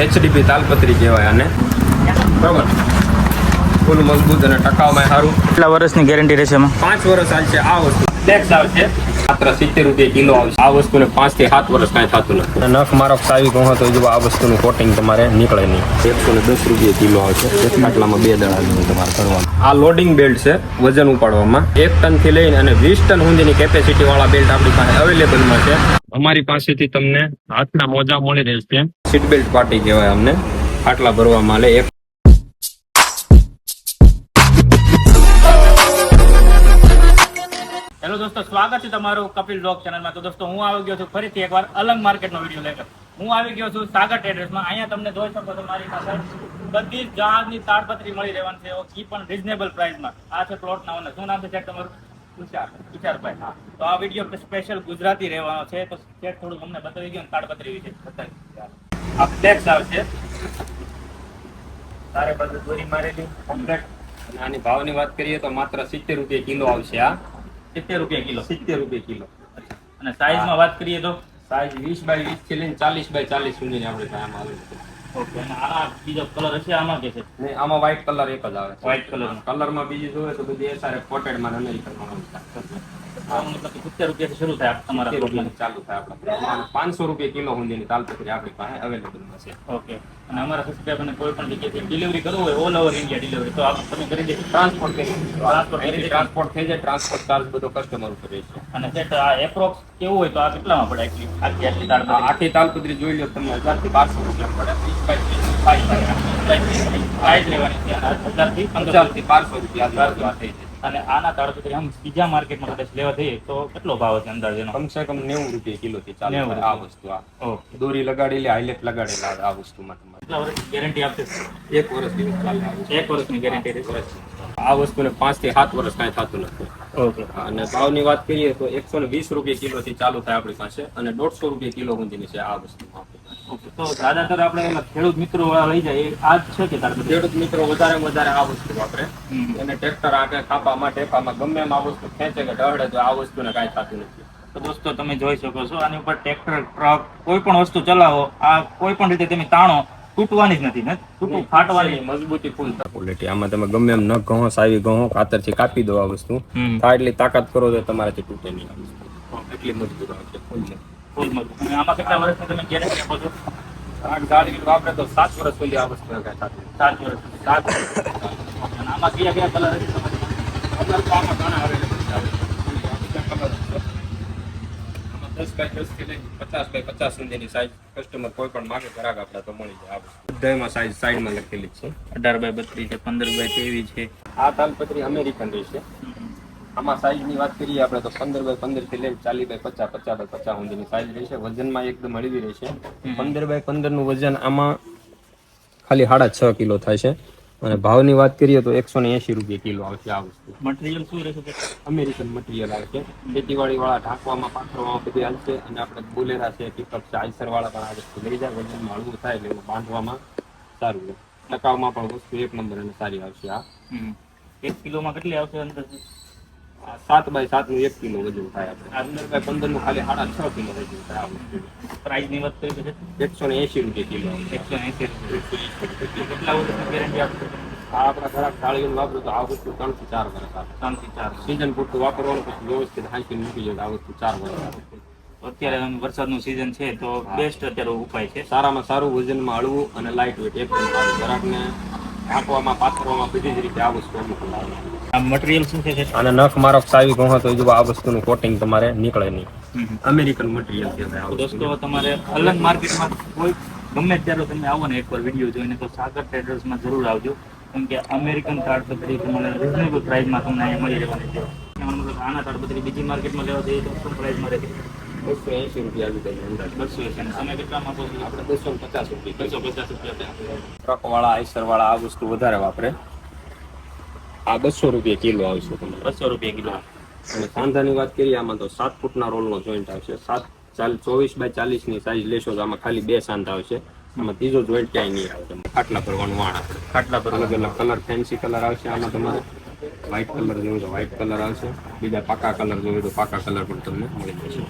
HDP તાલપત્રી કહેવાય આને, બરાબર. ફૂલ મજબૂત અને ટકાઉમાં સારું. કેટલા વર્ષની ગેરંટી રહેશે એમાં? 5 વર્ષ ચાલશે. આ વસ્તુ ટેક્સ આવશે માત્ર 70 રૂપિયા કિલો આવશે. આ વસ્તુને 5 થી 7 વર્ષ કાંઈ થતું નથી. નખ મારો સાવી કહો તો જો આ વસ્તુનું કોટિંગ તમારે નીકળે નહીં. 110 રૂપિયા કિલો આવશે. એક ખાટલામાં 2 દડા જેવું તમારે કરવાનું. આ લોડિંગ બેલ્ટ છે વજન ઉપાડવામાં. 1 ટન થી લઈને અને 20 ટન સુધીની કેપેસિટી વાળા બેલ્ટ આપણી પાસે અવેલેબલમાં છે. અમારી પાસેથી તમને હાથના મોજા મળી રહેશે. સીટ બેલ્ટ પાર્ટી કહેવાય અમને. ખાટલા ભરવામાં લે. હેલો દોસ્તો, સ્વાગત છે તમારું કપિલ બ્લોગ ચેનલમાં. તો દોસ્તો, હું આવી ગયો છું ફરીથી એકવાર અલંગ માર્કેટનો વિડીયો લઈને. હું આવી ગયો છું સાગર ટ્રેડર્સમાં. અહીંયા તમને જોઈ શકો છો મારી પાસે બધી જ જહાજની તાડપત્રી મળી રહેવાની છે, એ પણ રિઝનેબલ પ્રાઇસમાં. આ છે પ્લોટના ઓનર. શું નામ છે સાહેબ તમારું? તુષારભાઈ. હા, તો આ વિડીયો સ્પેશિયલ ગુજરાતી રહેવાનો છે, તો સેટ થોડું અમને બતાવી ગયો તાડપત્રી વિશે બતાવી. આ ફ્લેક્સ આવશે, તારે બધું દોરી મારેલી કમ્પ્લેટ. અને આની ભાવની વાત કરીએ તો માત્ર 70 રૂપિયા કિલો આવશે. આ 70 રૂપિયા કિલો. 70 રૂપિયા કિલો. અને સાઈઝમાં વાત કરીએ તો સાઈઝ 20 બાય 20 થી લઈને 40 બાય 40 સુધીની આપણે પાસે આમાં આવે છે. ઓકે. અને આના બીજો કલર હશે આમાં કે છે? ને આમાં વ્હાઇટ કલર એક જ આવે છે. White colour. કલરમાં બીજી જોઈએ તો બધી SRF કોટેડ માં અમેરિકનમાં આવે. મતલબ 70 રૂપિયાથી શરૂ થાય તમારા પ્રોબ્લેમ ચાલુ થાય આપણા 500 રૂપિયા કિલો સુધીની તાલપત્રી આપણી પાસે અવેલેબલમાં છે. ઓકે. અને અમારા સબસ્ક્રાઇબરને કોઈ પણ જગ્યાએથી ડિલિવરી કરવું હોય, ઓલ ઓવર ઇન્ડિયા ડિલિવરી, તો તમે કરી દેશો? ટ્રાન્સપોર્ટ થઈ જાય. ટ્રાન્સપોર્ટ ચાર્જ બધો કસ્ટમર ઉપર રહેશે. અને સેટ આ એપ્રોક્સ કેવું હોય તો આ કેટલામાં પડે? આટલી તાડપત્રી? આખી તાલપત્રી જોઈ લો તમને 1000 થી 1200 રૂપિયા પડે. 20 બાય 20 રહેવાની છે. 1000 થી 1200 રૂપિયા થઈ જાય. અને આના તાડપત્રી આમ બીજા માર્કેટમાં કદાચ લેવા જઈએ તો કેટલો ભાવ છે અંદાજેનો? કમસે કમ 90 રૂપિયા કિલો થી ચાલે 90 આ વસ્તુ. આ દોરી લગાડેલી, હાઇલાઇટ લગાડેલા આ વસ્તુમાં તમારે. કેટલા વર્ષની ગેરંટી આપશે? 1 વર્ષ દિવસ ચાલે. 1 વર્ષની ગેરંટી રહેશે. આ વસ્તુને 5 થી 7 વર્ષ કાંઈ થતું નથી. ઓકે. અને ભાવની વાત કરીએ તો 120 રૂપિયા કિલો થી ચાલુ થાય આપણી પાસે, અને 150 રૂપિયા કિલો સુધીની છે આ વસ્તુ. ઓકે. તો જ્યાદાતર આપણે એમાં ખેડૂત મિત્રો લઈ જાય એ આ જ છે કે તાડપત્રી? ખેડૂત મિત્રો વધારે આ વસ્તુ વાપરે. એને ટ્રેક્ટર આંકે ખાપામાં ટેપામાં ગમે એમ આ વસ્તુ ખેંચે કે ઢળે તો આ વસ્તુને કાંઈ થતું નથી. તો દોસ્તો, તમે જોઈ શકો છો આની ઉપર ટ્રેક્ટર, ટ્રક, કોઈ પણ વસ્તુ ચલાવો, આ કોઈ પણ રીતે તમે તાણો, તૂટવાની જ નથી ને, ફાટવાની. મજબૂતી ફૂલ ક્વોલિટી. આમાં તમે ગમે એમ નખ ઘઉં, સાવી ઘઉં કાતરથી કાપી દો આ વસ્તુ, થાય એટલી તાકાત કરો તો તમારાથી તૂટે નહીં આ વસ્તુ. એટલી મજબૂત આવશે. ફૂલ મજબૂત. અને આમાં કેટલા વર્ષની તમે ગેરંટી આપો છો? આ ગાડી વાપરે તો 7 વર્ષ સુધી આ વસ્તુ કાંઈ થતું. 7 વર્ષ. 7 વર્ષ. અને આમાં કયા કલર હશે તમારી? કલર તો આમાં ઘણા અવેલેબલ છે. કલર છે આમાં 10 બાય 10 થી લઈને 50 બાય 50 સુધીની સાઈઝ કસ્ટમર કોઈ પણ માગે ઘરાક આપડા તો મળી જાય. આ બધામાં સાઈઝ સાઈડમાં લખેલી છે. 18 બાય 32 છે, 15 બાય 23 છે. આ તાલપત્રી અમેરિકન રહેશે. આમાં સાઈઝની વાત કરીએ આપણે તો 15 બાય 15 થી લઈને 40 બાય 50, 50 બાય 50 સુધીની સાઈઝ રહેશે. વજનમાં એકદમ હળવી રહેશે. 15 બાય 15 નું વજન આમાં ખાલી 6.5 કિલો થાય છે. અને ભાવની વાત કરીએ તો 180 રૂપિયા કિલો આવશે આ વસ્તુ. મટીરિયલ શું રહેશે? અમેરિકન મટીરિયલ આવે છે. ખેતીવાડી વાળા ઢાંકવામાં, પાથરવામાં બધું હાલશે. અને આપણે બોલેરા છે, પિકઅપ છે, આઈસર વાળા પણ આ વસ્તુ લઈ જાય. વજનમાં હળવું થાય એટલે એનું બાંધવામાં સારું રહે. ટકાવમાં પણ વસ્તુ 1 નંબર અને સારી આવશે. આ 1 કિલોમાં કેટલી આવશે અંદર? 7 બાય 7 નું 1 કિલો વજન થાય. આપણે 15 બાય 15 નું ખાલી 6.5 કિલો વજન થાય આ વસ્તુ. પ્રાઇસની વાત કરીએ તો 180 રૂપિયા કિલો. 180 રૂપિયા. કેટલા વર્ષની ગેરંટી આપશે? આ આપણા ઘરાક ટાળીને વાપરું તો આ વસ્તુ 3 થી 4 વર્ષ આવે. 3 થી 4 સીઝન પૂરતું વાપરવાનું, પછી વ્યવસ્થિત હાંકી મૂકી જાય આ વસ્તુ 4 વર્ષ આવે. અત્યારે વરસાદનું સીઝન છે તો બેસ્ટ અત્યારે ઉપાય છે. સારામાં સારું, વજનમાં હળવું અને લાઇટ વેટ એકદમ સારું. ઘરાકને ઢાંકવામાં, પાથરવામાં બધી જ રીતે આ વસ્તુ અનુકૂળ આવે. આ મટીરિયલ શું છે? અને નખ મારો સાવી કહો તો જો આ વસ્તુનું કોટિંગ તમારે નીકળે નહીં. અમેરિકન મટીરિયલ કહેવાય. દોસ્તો, તમારે અલગ માર્કેટમાં કોઈ ગમે ત્યારે તમે આવો ને એકવાર વિડીયો જોઈને તો સાગર ટ્રેડર્સમાં જરૂર આવજો, કેમ કે અમેરિકન તાડપત્રી તમને રિઝનેબલ પ્રાઇસમાં તમને અહીંયા મળી રહેવાની છે. મતલબ આના તાડપત્રી બીજી માર્કેટમાં લેવા જઈએ તો શું પ્રાઇસમાં રહે? 280 રૂપિયા આવી જાય અંદાજ. 280. તમે કેટલામાં આપો છો? આપણે 250 રૂપિયા. 250 રૂપિયા. ટ્રક વાળા, આઈસર વાળા આ વસ્તુ વધારે વાપરે. આ 200 રૂપિયા કિલો આવશે તમને. 200 રૂપિયા કિલો. અને સાંધાની વાત કરીએ આમાં તો 7 ફૂટના રોલનો જોઈન્ટ આવશે. 24 બાય 40 ની સાઈઝ લેશો તો આમાં ખાલી 2 સાંધા આવશે. આમાં ત્રીજો જોઈન્ટ ક્યાંય નહીં આવે. ખાટલા ભરવાનું વાણ આપણે. ખાટલા પર અલગ અલગ કલર, ફેન્સી કલર આવશે. આમાં તમારે વ્હાઇટ કલર જોઈએ તો વ્હાઇટ કલર આવશે. બીજા પાકા કલર જોઈએ તો પાકા કલર પણ તમને મળી જશે.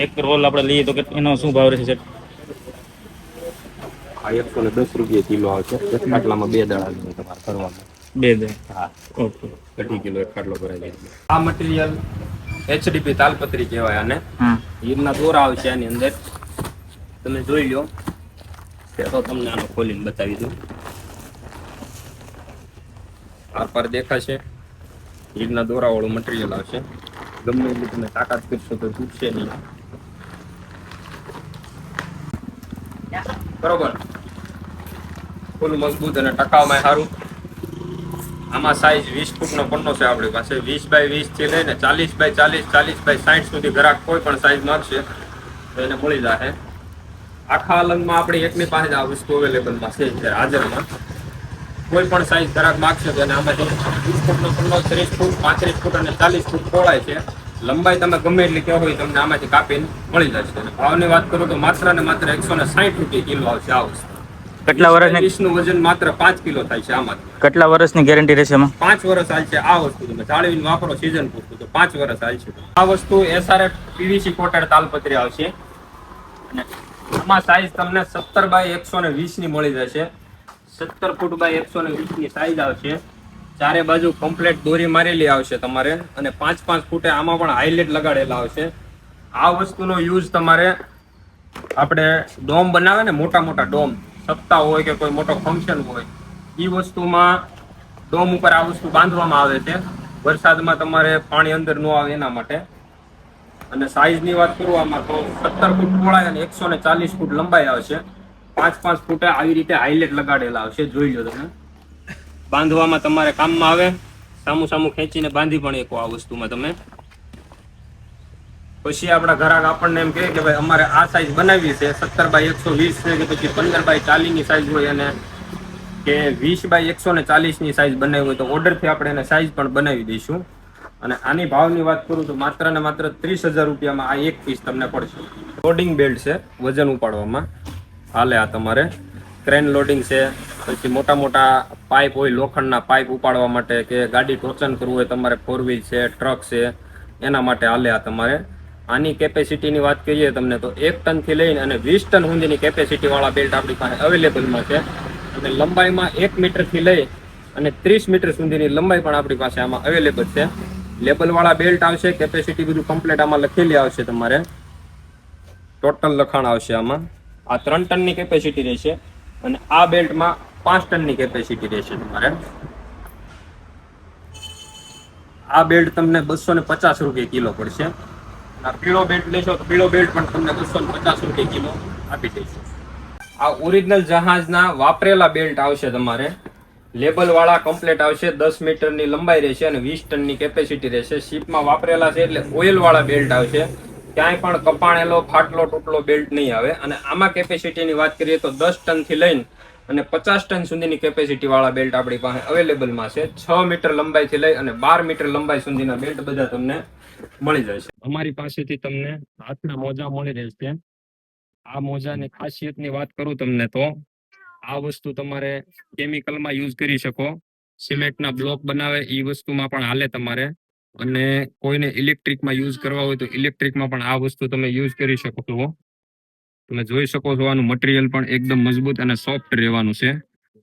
એક રોલ આપણે લઈએ તો એનો શું ભાવ રહેશે? આ 110 રૂપિયા કિલો આવશે. એક ખાટલામાં 2 દળ આવી જાય તમારે કરવામાં. 2 દે. હા, ઓકે. અઢી કિલો એક ખાટલો ભરાઈ જાય. આ મટીરિયલ HDP તાલપત્રી કહેવાય આને. હા. હીરના દોરા આવશે આની અંદર. તમે જોઈ લો તો તમને આનો ખોલીને બતાવી દઉં. આર પાર દેખાશે. હીરના દોરા વાળું મટીરિયલ આવશે. ગમે એટલી તમે તાકાત કરશો તો તૂટશે નહીં. બરોબર, ફૂલ મજબૂત અને ટકાઉમાં સારું. આમાં સાઈઝ 20 ફૂટનો પન્નો છે આપણી પાસે. 20 બાય 20 થી લઈને 40 બાય 40, 40 બાય 60 સુધી ગ્રાહક કોઈ પણ સાઈઝ માંગશે તો એને મળી જશે. આખા અલંગમાં આપણી એકની પાસે આ વસ્તુ અવેલેબલમાં છે અત્યારે હાજરમાં. કોઈ પણ સાઈઝ ગ્રાહક માંગશે તો એને આમાંથી 20 ફૂટનો પન્નો, 30 ફૂટ, 35 ફૂટ અને 40 ફૂટ પહોળાઈ છે. લંબાઈ તમે ગમે એટલી કહેવો હોય તમને આમાંથી કાપીને મળી જશે. અને ભાવની વાત કરું તો માત્ર ને માત્ર 160 રૂપિયા કિલો આવશે આ વસ્તુ. કેટલા વર્ષની 20 નું વજન માત્ર 5 કિલો થાય છે આમાંથી. કેટલા વર્ષની ગેરંટી રહેશે એમાં? 5 વર્ષ હાલશે આ વસ્તુ. તમે જાળવીને વાપરો સીઝન પૂરતું તો 5 વર્ષ હાલશે. આ વસ્તુ SRF PVC કોટેડ તાલપત્રી આવશે. અને આમાં સાઈઝ તમને 17 બાય 120 ની મળી જશે. 17 ફૂટ બાય 120 ની સાઈઝ આવશે. ચારે બાજુ કમ્પ્લીટ દોરી મારેલી આવશે તમારે. અને 5-5 ફૂટે આમાં પણ હાઇલાઇટ લગાડેલા આવશે. આ વસ્તુનો યુઝ તમારે આપણે ડોમ બનાવે ને, મોટા મોટા ડોમ, સપ્તાહ હોય કે કોઈ મોટો ફંક્શન હોય, એ વસ્તુમાં ડોમ ઉપર આ વસ્તુ બાંધવામાં આવે છે. વરસાદમાં તમારે પાણી અંદર ન આવે એના માટે. અને સાઈઝની વાત કરું આમાં તો 17 ફૂટ પહોળાઈ અને 140 ફૂટ લંબાઈ આવશે. 5-5 ફૂટે આવી રીતે હાઇલાઇટ લગાડેલા આવશે. જોઈ લો તમે. બાંધવામાં તમારે કામમાં આવે. સામું સામું ખેંચીને બાંધી પણ શકો આ વસ્તુમાં તમે. પછી આપણા ગ્રાહક આપણને એમ કહે કે ભાઈ અમારે આ સાઈઝ બનાવવી છે, 17 બાય 120 છે કે પછી 15 બાય 40 ની સાઈઝ હોય અને કે 20 બાય 140 ની સાઈઝ બનાવી હોય તો ઓર્ડરથી આપણે એને સાઈઝ પણ બનાવી દઈશું. અને આની ભાવની વાત કરું તો માત્ર ને માત્ર 30,000 રૂપિયામાં આ એક પીસ તમને પડશે. લોડિંગ બેલ્ટ છે વજન ઉપાડવામાં. હાલે આ તમારે ક્રેન લોડિંગ છે. પછી મોટા મોટા પાઇપ હોય, લોખંડના પાઇપ ઉપાડવા માટે કે ગાડી ટોચન કરવું હોય તમારે, 4 વ્હીલ છે, ટ્રક છે, એના માટે હાલે આ તમારે. આની કેપેસિટીની વાત કરીએ તમને તો 1 ટન થી લઈને અને 20 ટન સુધીની કેપેસિટી વાળા બેલ્ટ આપણી પાસે અવેલેબલમાં છે. અને લંબાઈમાં 1 મીટર થી લઈ અને 30 મીટર સુધીની લંબાઈ પણ આપણી પાસે આમાં અવેલેબલ છે. લેબલ વાળા બેલ્ટ આવશે. કેપેસિટી બધું કમ્પ્લીટ આમાં લખેલી આવશે તમારે. ટોટલ લખાણ આવશે આમાં. આ 3 ટનની કેપેસિટી રહેશે. અને આ બેલ્ટમાં 5 ટનની કેપેસિટી રહેશે તમારે. આ બેલ્ટ તમને 250 રૂપિયા કિલો પડશે. આ પીળો બેલ્ટ લેશો તો પીળો બેલ્ટ પણ તમને 250 રૂપિયા કિલો આપી દઈશું. આ ઓરિજિનલ જહાજના વાપરેલા બેલ્ટ આવશે તમારે. લેબલ વાળા કમ્પ્લીટ આવશે. 10 મીટરની લંબાઈ રહેશે અને 20 ટનની કેપેસિટી રહેશે. શીપમાં વાપરેલા છે એટલે ઓઇલ વાળા બેલ્ટ આવશે. ક્યાંય પણ કપાણેલો, ફાટલો, તૂટલો બેલ્ટ નહીં આવે. અને આમાં કેપેસિટીની વાત કરીએ તો 10 ટન થી લઈને અને 50 ટન સુધીની કેપેસિટી વાળા બેલ્ટ આપણી પાસે અવેલેબલમાં છે. 6 મીટર લંબાઈથી લઈ અને 12 મીટર લંબાઈ સુધીના બેલ્ટ બધા તમને મળી જશે. અમારી પાસેથી તમને હાથના મોજા મળી રહેશે. આ મોજાની ખાસિયતની વાત કરું તમને તો આ વસ્તુ તમારે કેમિકલમાં યુઝ કરી શકો. સિમેન્ટના બ્લોક બનાવે એ વસ્તુમાં પણ હાલે તમારે. અને કોઈને ઇલેક્ટ્રિકમાં યુઝ કરવા હોય તો ઇલેક્ટ્રિકમાં પણ આ વસ્તુ તમે યુઝ કરી શકો છો. તમે જોઈ શકો છો આનું મટીરિયલ પણ એકદમ મજબૂત અને સોફ્ટ રહેવાનું છે.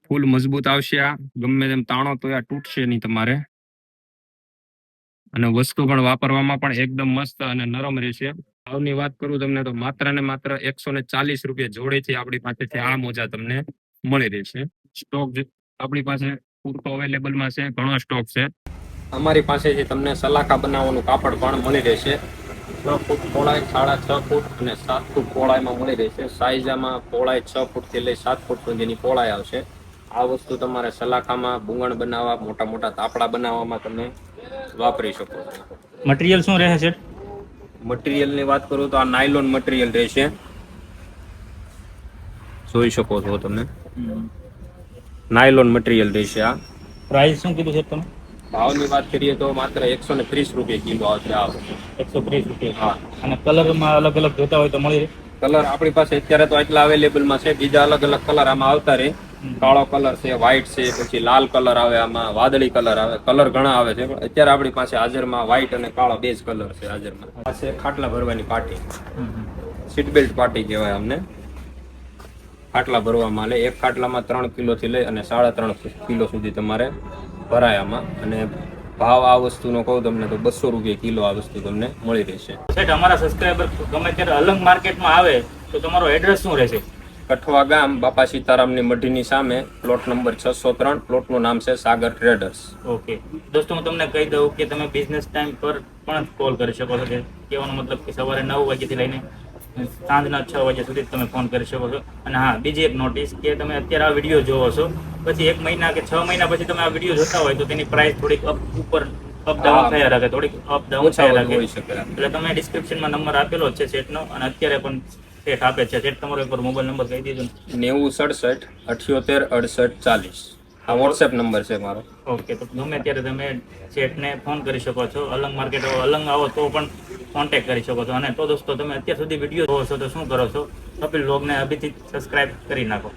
ફૂલ મજબૂત આવશે. આ ગમે તેમ તાણો તો આ તૂટશે નહીં તમારે. અને વસ્તુ પણ વાપરવામાં પણ એકદમ મસ્ત અને નરમ રહેશે. ભાવની વાત કરું તમને તો માત્ર ને માત્ર 140 રૂપિયા જોડેથી આપણી પાસેથી આ મોજા તમને મળી રહેશે. સ્ટોક આપણી પાસે પૂરતો અવેલેબલમાં છે. ઘણો સ્ટોક છે. અમારી પાસેથી તમને સલાખા બનાવવાનું કાપડ પણ મળી રહેશે. 6 ફૂટ પહોળાઈ, 6.5 ફૂટ અને 7 ફૂટ પહોળાઈમાં મળી રહેશે. સાઈઝ આમાં પહોળાઈ 6 ફૂટથી લઈ 7 ફૂટ સુધીની પહોળાઈ આવશે. આ વસ્તુ તમારે સલાખામાં બુંગણ બનાવવા, મોટા મોટા તાપડા બનાવવામાં તમે વાપરી શકો છો. મટીરિયલ શું રહે છે? મટીરિયલની વાત કરું તો આ નાયલોન મટીરિયલ રહેશે. જોઈ શકો છો તમે. નાયલોન મટીરિયલ રહેશે. આ પ્રાઇસ શું કીધું છે તમે? ભાવની વાત કરીએ તો માત્ર 130 રૂપિયા કિલો આવશે. આ 130 રૂપિયા. હા. અને કલરમાં અલગ અલગ જોતા હોય તો મળી રહે? કલર આપણી પાસે અત્યારે તો એટલા અવેલેબલમાં છે. બીજા અલગ અલગ કલર આમાં આવતા રહે. કાળો કલર છે, વ્હાઈટ છે, પછી લાલ કલર આવે, આમાં વાદળી કલર આવે. કલર ઘણા આવે છે. પણ અત્યારે આપણી પાસે હાજરમાં વ્હાઈટ અને કાળો બે જ કલર છે હાજરમાં. પાસે ખાટલા ભરવાની પાટી, સીટ બેલ્ટ પાટી કહેવાય અમને. ખાટલા ભરવામાં આવે. એક ખાટલામાં 3 કિલોથી લઈ અને 3.5 કિલો સુધી તમારે ભરાય આમાં. અને ભાવ આ વસ્તુનો કહું તમને તો 200 રૂપિયા કિલો આ વસ્તુ તમને મળી રહેશે. સેઠ અમારા સબસ્ક્રાઈબર ગમે ત્યારે અલંગ માર્કેટમાં આવે તો તમારો એડ્રેસ શું રહેશે? કઠવા ગામ બાપા સીતારામની મઢીની સામે પ્લોટ નંબર 603. પ્લોટનું નામ છે સાગર ટ્રેડર્સ. ઓકે દોસ્તો, હું તમને કહી દઉં કે તમે બિઝનેસ ટાઈમ પર પણ કોલ કરી શકો છો. કે કહેવાનો મતલબ કે સવારે 9 વાગ્યાથી લઈને સાંજના 6 વાગ્યા સુધી તમે ફોન કરી શકો છો. અને હા, બીજી એક નોટિસ કે તમે અત્યારે આ વિડીયો જોવો છો, પછી 1 મહિના કે 6 મહિના પછી તમે આ વિડીયો જોતા હોય તો તેની પ્રાઇસ થોડીક ઉપર અપડાઉન થયા રાખે, થોડીક અપડાઉન થયા રાખે. હોઈ શકે. એટલે તમે ડિસ્ક્રિપ્શનમાં નંબર આપેલો જ છે સેટનો, અને અત્યારે પણ સેટ આપે છે. સેટ તમારો એકવાર મોબાઈલ નંબર કહી દીધો. 9067 78 68 40. આ વોટ્સએપ નંબર છે મારો. ઓકે, તો ગમે ત્યારે તમે સેટને ફોન કરી શકો છો. અલંગ માર્કેટ અલંગ આવો તો પણ કોન્ટેક્ટ કરી શકો છો. અને તો દોસ્તો, તમે અત્યાર સુધી વિડીયો જોવો છો તો શું કરો છો? કપિલ વ્લોગને અભીથી સબસ્ક્રાઇબ કરી નાખો.